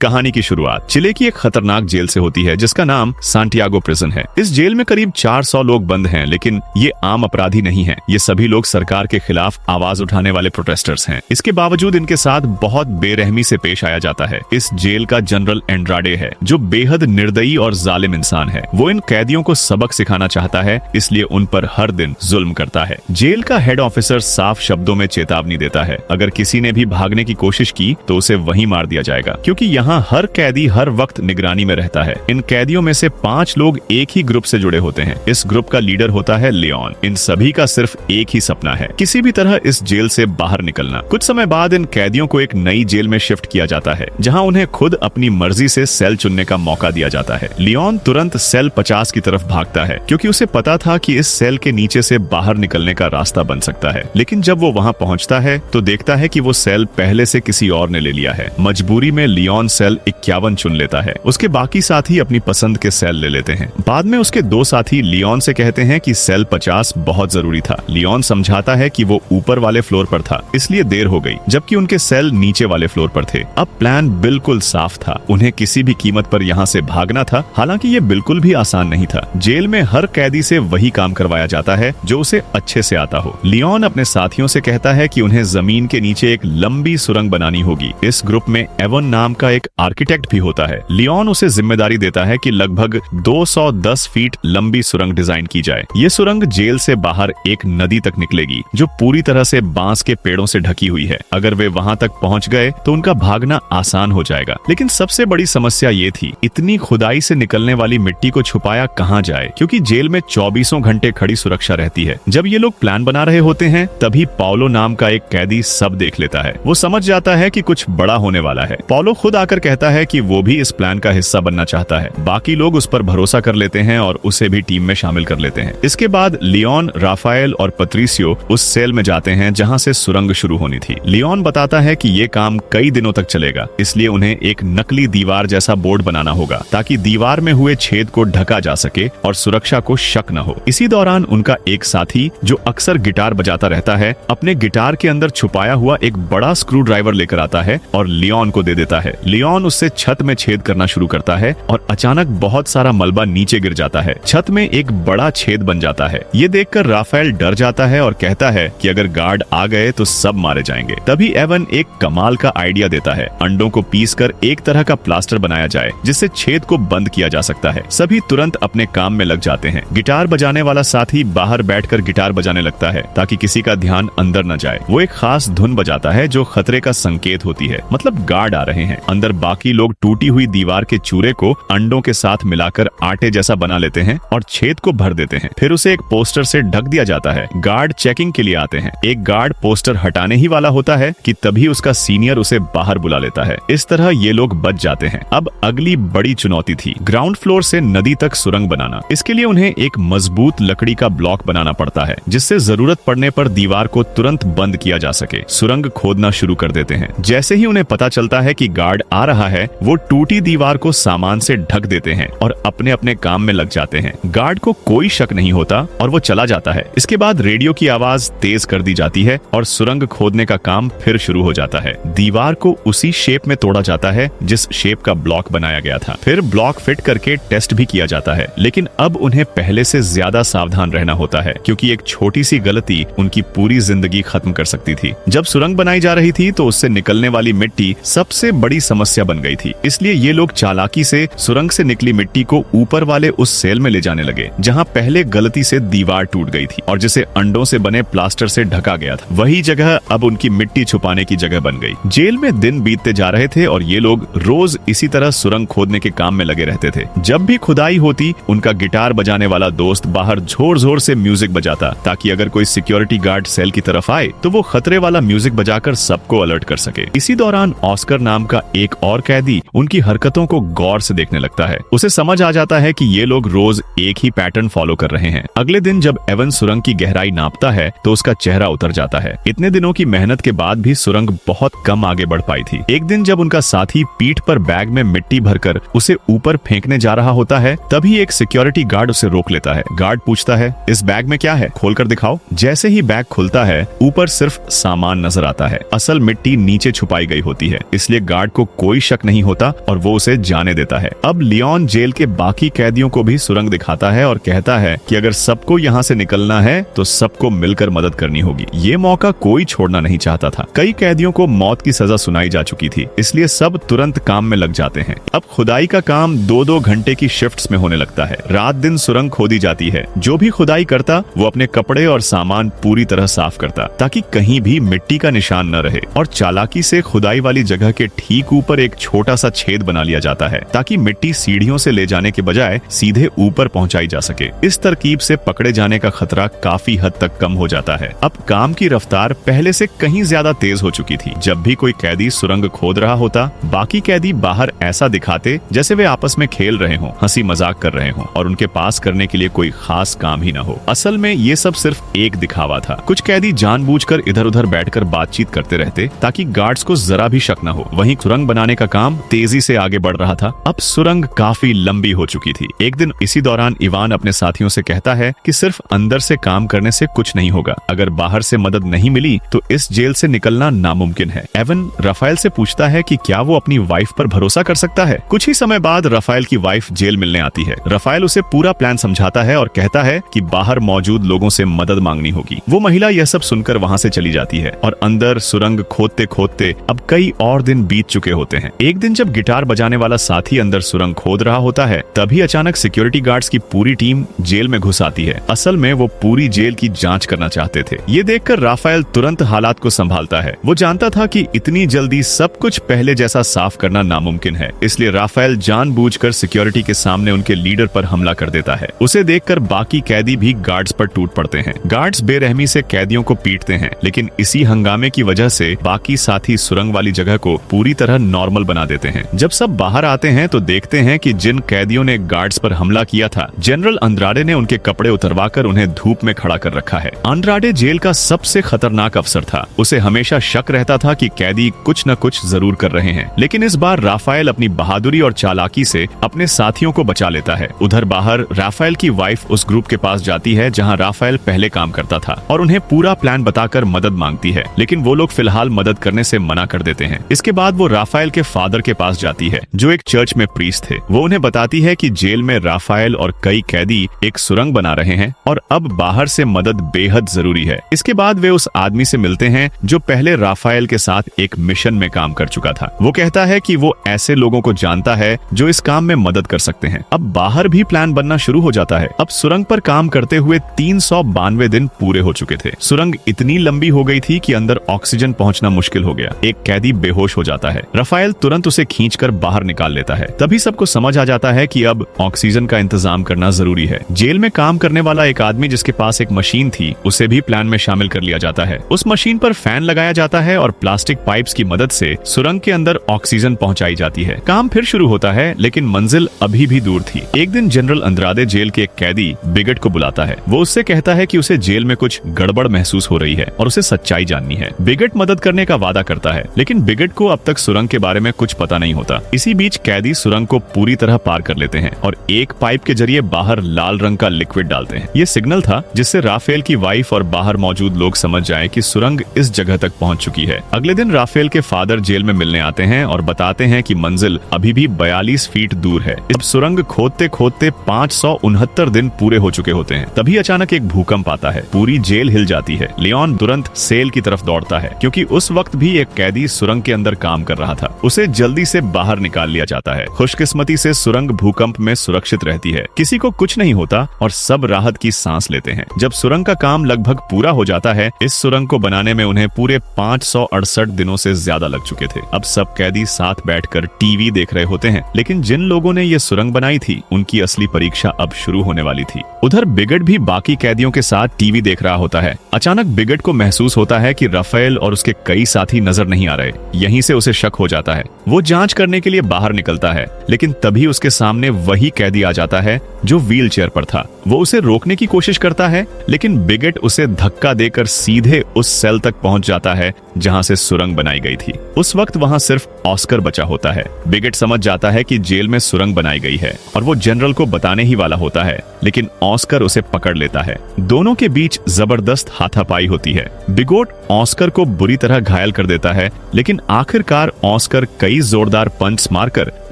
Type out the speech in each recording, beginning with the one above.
कहानी की शुरुआत चिले की एक खतरनाक जेल से होती है जिसका नाम सांटियागो प्रिजन है। इस जेल में करीब 400 लोग बंद हैं, लेकिन ये आम अपराधी नहीं हैं। ये सभी लोग सरकार के खिलाफ आवाज उठाने वाले प्रोटेस्टर्स हैं। इसके बावजूद इनके साथ बहुत बेरहमी से पेश आया जाता है। इस जेल का जनरल एंड्राडे है जो बेहद निर्दयी और जालिम इंसान है। वो इन कैदियों को सबक सिखाना चाहता है, इसलिए उन पर हर दिन जुल्म करता है। जेल का हेड ऑफिसर साफ शब्दों में चेतावनी देता है, अगर किसी ने भी भागने की कोशिश की तो उसे वहीं मार दिया जाएगा, क्योंकि यहाँ हर कैदी हर वक्त निगरानी में रहता है। इन कैदियों में से 5 लोग एक ही ग्रुप से जुड़े होते हैं। इस ग्रुप का लीडर होता है लियोन। इन सभी का सिर्फ एक ही सपना है, किसी भी तरह इस जेल से बाहर निकलना। कुछ समय बाद इन कैदियों को एक नई जेल में शिफ्ट किया जाता है, जहां उन्हें खुद अपनी मर्जी से सेल चुनने का मौका दिया जाता है। लियोन तुरंत सेल 50 की तरफ भागता है, क्योंकि उसे पता था कि इस सेल के नीचे से बाहर निकलने का रास्ता बन सकता है। लेकिन जब वो वहां पहुंचता है तो देखता है कि वो सेल पहले से किसी और ने ले लिया है। मजबूरी में लियोन सेल 51 चुन लेता है। उसके बाकी साथी अपनी पसंद के सेल ले लेते हैं। बाद में उसके 2 साथी लियोन से कहते हैं कि सेल 50 बहुत जरूरी था। लियोन समझाता है कि वो ऊपर वाले फ्लोर पर था, इसलिए देर हो गई, जबकि उनके सेल नीचे वाले फ्लोर पर थे। अब प्लान बिल्कुल साफ था, उन्हें किसी भी कीमत पर यहाँ से भागना था। हालांकि ये बिल्कुल भी आसान नहीं था। जेल में हर कैदी से वही काम करवाया जाता है जो उसे अच्छे से आता हो। लियोन अपने साथियों से कहता है कि उन्हें जमीन के नीचे एक लंबी सुरंग बनानी होगी। इस ग्रुप में एवन नाम का एक आर्किटेक्ट भी होता है। लियोन उसे जिम्मेदारी देता है कि लगभग 210 फीट लंबी सुरंग डिजाइन की जाए। ये सुरंग जेल से बाहर एक नदी तक निकलेगी, जो पूरी तरह से बांस के पेड़ों से ढकी हुई है। अगर वे वहां तक पहुंच गए तो उनका भागना आसान हो जाएगा। लेकिन सबसे बड़ी समस्या ये थी, इतनी खुदाई से निकलने वाली मिट्टी को छुपाया कहाँ जाए, क्योंकि जेल में 24 घंटे खड़ी सुरक्षा रहती है। जब ये लोग प्लान बना रहे होते हैं, तभी पाओलो नाम का एक कैदी सब देख लेता है। वो समझ जाता है कि कुछ बड़ा होने वाला है। पाओलो खुद आकर कहता है कि वो भी इस प्लान का हिस्सा बनना चाहता है। बाकी लोग उस पर भरोसा कर लेते हैं और उसे भी टीम में शामिल कर लेते हैं। इसके बाद लियोन, राफाएल और पत्रिसियो उस सेल में जाते हैं जहां से सुरंग शुरू होनी थी। लियोन बताता है कि ये काम कई दिनों तक चलेगा, इसलिए उन्हें एक नकली दीवार जैसा बोर्ड बनाना होगा, ताकि दीवार में हुए छेद को ढका जा सके और सुरक्षा को शक न हो। इसी दौरान उनका एक साथी, जो अक्सर गिटार बजाता रहता है, अपने गिटार के अंदर छुपाया हुआ एक बड़ा स्क्रू ड्राइवर लेकर आता है और लियोन को दे देता है। लियोन उससे छत में छेद करना शुरू करता है और अचानक बहुत सारा मलबा नीचे गिर जाता है। छत में एक बड़ा छेद बन जाता है। ये देखकर राफेल डर जाता है और कहता है कि अगर गार्ड आ गए तो सब मारे जाएंगे। तभी एवन एक कमाल का आइडिया देता है, अंडों को पीसकर एक तरह का प्लास्टर बनाया जाए जिससे छेद को बंद किया जा सकता है। सभी तुरंत अपने काम में लग जाते हैं। गिटार बजाने वाला साथी बाहर बैठकर गिटार बजाने लगता है ताकि किसी का ध्यान अंदर न जाए। वो एक खास धुन बजाता है जो खतरे का संकेत होती है, मतलब गार्ड आ रहे हैं। अंदर बाकी लोग टूटी हुई दीवार के चूरे को अंडों के साथ मिलाकर आटे जैसा बना लेते हैं और छेद को भर देते हैं। फिर उसे एक पोस्टर से ढक दिया जाता है। गार्ड चेकिंग के लिए आते हैं। एक गार्ड पोस्टर हटाने ही वाला होता है कि तभी उसका सीनियर उसे बाहर बुला लेता है। इस तरह ये लोग बच जाते हैं। अब अगली बड़ी चुनौती थी ग्राउंड फ्लोर से नदी तक सुरंग बनाना। इसके लिए उन्हें एक मजबूत लकड़ी का ब्लॉक बनाना पड़ता है, जिससे जरूरत पड़ने पर दीवार को तुरंत बंद किया जा सके। सुरंग खोदना शुरू कर देते हैं। जैसे ही उन्हें पता चलता है कि गार्ड आ रहा है, वो टूटी दीवार को सामान से ढक देते हैं और अपने अपने काम में लग जाते हैं। गार्ड को कोई शक नहीं होता और वो चला जाता है। इसके बाद रेडियो की आवाज तेज कर दी जाती है और सुरंग खोदने का काम फिर शुरू हो जाता है। दीवार को उसी शेप में तोड़ा जाता है जिस शेप का ब्लॉक बनाया गया था। फिर ब्लॉक फिट करके टेस्ट भी किया जाता है, लेकिन अब उन्हें पहले से ज्यादा सावधान रहना होता है, क्योंकि एक छोटी सी गलती उनकी पूरी जिंदगी खत्म कर सकती थी। जब सुरंग बनाई जा रही थी तो उससे निकलने वाली मिट्टी सबसे बड़ी समस्या बन गई थी। इसलिए ये लोग चालाकी से सुरंग से निकली मिट्टी को ऊपर वाले उस सेल में ले जाने लगे जहां पहले गलती से दीवार टूट गई थी और जिसे अंडों से बने प्लास्टर से ढका गया था। वही जगह अब उनकी मिट्टी छुपाने की जगह बन गई। जेल में दिन बीतते जा रहे थे और ये लोग रोज इसी तरह सुरंग खोदने के काम में लगे रहते थे। जब भी खुदाई होती, उनका गिटार बजाने वाला दोस्त बाहर जोर जोर से म्यूजिक बजाता, ताकि अगर कोई सिक्योरिटी गार्ड सेल की तरफ आए तो वो खतरे वाला म्यूजिक बजाकर सबको अलर्ट कर सके। इसी दौरान ऑस्कर नाम का एक और कैदी उनकी हरकतों को गौर से देखने लगता है। उसे समझ आ जाता है कि ये लोग रोज एक ही पैटर्न फॉलो कर रहे हैं। अगले दिन जब एवन सुरंग की गहराई नापता है तो उसका चेहरा उतर जाता है। इतने दिनों की मेहनत के बाद भी सुरंग बहुत कम आगे बढ़ पाई थी। एक दिन जब उनका साथी पीठ पर बैग में मिट्टी भरकर उसे ऊपर फेंकने जा रहा होता है, तभी एक सिक्योरिटी गार्ड उसे रोक लेता है। गार्ड पूछता है, इस बैग में क्या है, खोलकर दिखाओ। जैसे ही बैग खुलता है, ऊपर सिर्फ सामान नजर आता है। असल मिट्टी नीचे छुपाई गई होती है, इसलिए गार्ड को कोई शक नहीं होता और वो उसे जाने देता है। अब लियोन जेल के बाकी कैदियों को भी सुरंग दिखाता है और कहता है कि अगर सबको यहाँ से निकलना है तो सबको मिलकर मदद करनी होगी। ये मौका कोई छोड़ना नहीं चाहता था। कई कैदियों को मौत की सजा सुनाई जा चुकी थी, इसलिए सब तुरंत काम में लग जाते हैं। अब खुदाई का काम 2-2 घंटे की शिफ्ट्स में होने लगता है। रात दिन सुरंग खोदी जाती है। जो भी खुदाई करता वो अपने कपड़े और सामान पूरी तरह साफ करता ताकि कहीं भी मिट्टी का निशान न रहे, और चालाकी से खुदाई वाली जगह के ठीक ऊपर एक छोटा सा छेद बना लिया जाता है ताकि मिट्टी सीढ़ियों से ले जाने के बजाय सीधे ऊपर पहुंचाई जा सके। इस तरकीब से पकड़े जाने का खतरा काफी हद तक कम हो जाता है। अब काम की रफ्तार पहले से कहीं ज्यादा तेज हो चुकी थी। जब भी कोई कैदी सुरंग खोद रहा होता, बाकी कैदी बाहर ऐसा दिखाते जैसे वे आपस में खेल रहे हों, हंसी मजाक कर रहे हों और उनके पास करने के लिए कोई खास काम ही न हो। असल में ये सब सिर्फ एक दिखावा था। कुछ कैदी जानबूझकर इधर उधर बैठकर बातचीत करते रहते ताकि गार्ड्स को जरा भी शक न हो। वहीं सुरंग बनाने का काम तेजी से आगे बढ़ रहा था। अब सुरंग काफी लंबी हो चुकी थी। एक दिन इसी दौरान इवान अपने साथियों से कहता है कि सिर्फ अंदर से काम करने से कुछ नहीं होगा। अगर बाहर से मदद नहीं मिली तो इस जेल से निकलना नामुमकिन है। एवन राफेल से पूछता है कि क्या वो अपनी वाइफ पर भरोसा कर सकता है। कुछ ही समय बाद राफेल की वाइफ जेल मिलने आती है। राफेल उसे पूरा प्लान समझाता है और कहता है कि बाहर मौजूद लोगों से मदद मांगनी होगी। वो महिला यह सब सुनकर वहाँ से चली जाती है और अंदर सुरंग खोदते खोदते अब कई और दिन बीत चुके होते हैं। एक दिन जब गिटार बजाने वाला साथी अंदर सुरंग खोद रहा होता है, तभी अचानक सिक्योरिटी गार्ड्स की पूरी टीम जेल में घुस आती है। असल में वो पूरी जेल की जांच करना चाहते थे। ये देखकर राफेल तुरंत हालात को संभालता है। वो जानता था कि इतनी जल्दी सब कुछ पहले जैसा साफ करना नामुमकिन है, इसलिए राफेल जानबूझकर सिक्योरिटी के सामने उनके लीडर पर हमला कर देता है। उसे देखकर बाकी कैदी भी गार्ड्स पर टूट पड़ते हैं। गार्ड्स बेरहमी से कैदियों को पीटते हैं, लेकिन इसी हंगामे की वजह से बाकी साथी सुरंग वाली जगह को पूरी तरह नॉर्मल बना देते हैं। जब सब बाहर आते हैं तो देखते हैं कि जिन कैदियों ने गार्ड्स पर हमला किया था, जनरल अंद्राडे ने उनके कपड़े उतरवाकर उन्हें धूप में खड़ा कर रखा है। अंद्राडे जेल का सबसे खतरनाक अफसर था। उसे हमेशा शक रहता था कि कैदी कुछ न कुछ जरूर कर रहे हैं, लेकिन इस बार राफेल अपनी बहादुरी और चालाकी से अपने साथियों को बचा लेता है। उधर बाहर राफेल की वाइफ उस ग्रुप के पास जाती है जहां राफेल पहले काम करता था और उन्हें पूरा प्लान बताकर मदद मांगती है, लेकिन वो लोग फिलहाल मदद करने से मना कर देते हैं। इसके बाद वो राफेल के फादर के पास जाती है जो एक चर्च में प्रीस्ट थे। वो उन्हें बताती है कि जेल में राफेल और कई कैदी एक सुरंग बना रहे हैं और अब बाहर से मदद बेहद जरूरी है। इसके बाद वे उस आदमी से मिलते हैं जो पहले राफेल के साथ एक मिशन में काम कर चुका था। वो कहता है कि वो ऐसे लोगों को जानता है जो इस काम में मदद कर सकते हैं। अब बाहर भी प्लान बनना शुरू हो जाता है। अब सुरंग पर काम करते हुए 392 दिन पूरे हो चुके थे। सुरंग इतनी लंबी हो गई थी कि अंदर ऑक्सीजन पहुंचना मुश्किल हो गया। एक कैदी बेहोश हो जाता है। राफेल तुरंत उसे खींचकर बाहर निकाल लेता है। तभी सबको समझ आ जाता है कि अब ऑक्सीजन का इंतजाम करना जरूरी है। जेल में काम करने वाला एक आदमी जिसके पास एक मशीन थी, उसे भी प्लान में शामिल कर लिया जाता है। उस मशीन पर फैन लगाया जाता है और प्लास्टिक पाइप्स की मदद से सुरंग के अंदर ऑक्सीजन पहुंचाई जाती है। काम फिर शुरू होता है, लेकिन मंजिल अभी भी दूर थी। एक दिन जनरल अंद्राडे जेल के एक कैदी बिगट को बुलाता है। वो उससे कहता है कि उसे जेल में कुछ गड़बड़ महसूस हो रही है और उसे सच्चाई जाननी है। बिगट मदद करने का वादा करता है, लेकिन बिगट को अब तक सुरंग के बारे में कुछ पता नहीं होता। इसी बीच कैदी सुरंग को पूरी तरह पार कर लेते हैं और एक पाइप के जरिए बाहर लाल रंग का लिक्विड डालते हैं। ये सिग्नल था जिससे राफेल की वाइफ और बाहर मौजूद लोग समझ जाए कि सुरंग इस जगह तक पहुंच चुकी है। अगले दिन राफेल के फादर जेल में मिलने आते हैं और बताते हैं कि मंजिल अभी भी 42 फीट दूर है। अब सुरंग खोदते खोदते 569 दिन पूरे हो चुके होते हैं। तभी अचानक एक भूकंप आता है। पूरी जेल हिल जाती है। लियोन तुरंत सेल की तरफ दौड़ता है क्योंकि उस वक्त भी एक कैदी सुरंग के अंदर काम कर रहा था। उसे जल्दी से बाहर निकाल लिया जाता है। खुशकिस्मती से सुरंग भूकंप में सुरक्षित रहती है। किसी को कुछ नहीं होता और सब राहत की सांस लेते हैं। जब सुरंग का काम लगभग पूरा हो जाता है, इस सुरंग को बनाने में उन्हें पूरे 568 दिनों से ज्यादा लग चुके थे। अब सब कैदी साथ बैठकर टीवी देख रहे होते हैं, लेकिन जिन लोगों ने ये सुरंग बनाई थी उनकी असली परीक्षा अब शुरू होने वाली थी। उधर बिगट भी बाकी कैदियों के साथ टीवी देख रहा होता है। अचानक बिगट को महसूस होता है कि राफेल और उसके कई साथी नजर नहीं आ रहे। यहीं से उसे शक हो जाता है। वो जांच करने के लिए बाहर निकलता है, लेकिन तभी उसके सामने वही कैदी आ जाता है जो व्हील चेयर पर था। वो उसे रोकने की कोशिश करता है, लेकिन बिगेट उसे धक्का देकर सीधे उस सेल तक पहुंच जाता है जहां से सुरंग बनाई गई थी। उस वक्त वहां सिर्फ ऑस्कर बचा होता है। बिगेट समझ जाता है कि जेल में सुरंग बनाई गई है और वो जनरल को बताने ही वाला होता है, लेकिन ऑस्कर उसे पकड़ लेता है। दोनों के बीच जबरदस्त हाथापाई होती है। बिगोट ऑस्कर को बुरी तरह घायल कर देता है, लेकिन आखिरकार ऑस्कर कई जोरदार पंच मारकर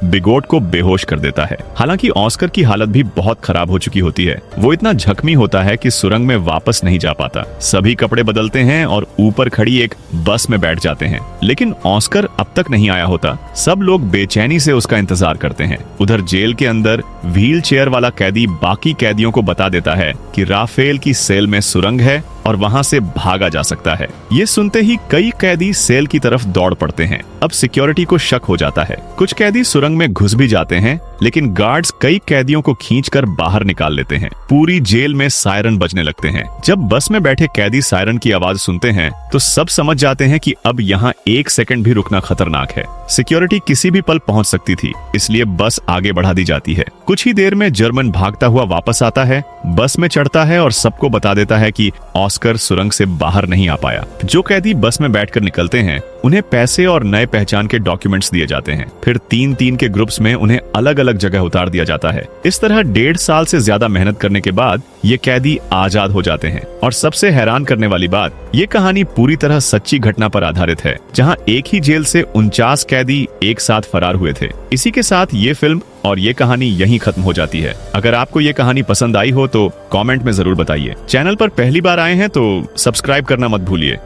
बिगोट को बेहोश कर देता है। हालांकि ऑस्कर की हालत भी बहुत खराब हो चुकी होती है। वो इतना जख्मी होता है कि सुरंग में वापस नहीं जा पाता। सभी कपड़े बदलते हैं और ऊपर खड़ी एक बस में बैठ जाते हैं, लेकिन ऑस्कर अब तक नहीं आया होता। सब लोग बेचैनी से उसका इंतजार करते हैं। उधर जेल के अंदर व्हील चेयर वाला कैदी बाकी कैदियों को बता देता है कि राफेल की सेल में सुरंग है और वहां से भागा जा सकता है। ये सुनते ही कई कैदी सेल की तरफ दौड़ पड़ते हैं। अब सिक्योरिटी को शक हो जाता है। कुछ कैदी सुरंग में घुस भी जाते हैं, लेकिन गार्ड्स कई कैदियों को खींचकर बाहर निकाल लेते हैं। पूरी जेल में सायरन बजने लगते हैं। जब बस में बैठे कैदी सायरन की आवाज सुनते हैं तो सब समझ जाते हैं कि अब यहाँ एक सेकंड भी रुकना खतरनाक है। सिक्योरिटी किसी भी पल पहुंच सकती थी, इसलिए बस आगे बढ़ा दी जाती है। कुछ ही देर में जर्मन भागता हुआ वापस आता है, बस में चढ़ता है और सबको बता देता है कि ऑस्कर सुरंग से बाहर नहीं आ पाया। जो कैदी बस में बैठकर निकलते हैं उन्हें पैसे और नए पहचान के डॉक्यूमेंट्स दिए जाते हैं। फिर 3-3 के ग्रुप्स में उन्हें अलग अलग जगह उतार दिया जाता है। इस तरह 1.5 साल से ज्यादा मेहनत करने के बाद ये कैदी आजाद हो जाते हैं। और सबसे हैरान करने वाली बात, ये कहानी पूरी तरह सच्ची घटना पर आधारित है, जहां एक ही जेल से 49 कैदी एक साथ फरार हुए थे। इसी के साथ ये फिल्म और ये कहानी यहीं खत्म हो जाती है। अगर आपको ये कहानी पसंद आई हो तो कमेंट में जरूर बताइए। चैनल पर पहली बार आए हैं तो सब्सक्राइब करना मत भूलिए।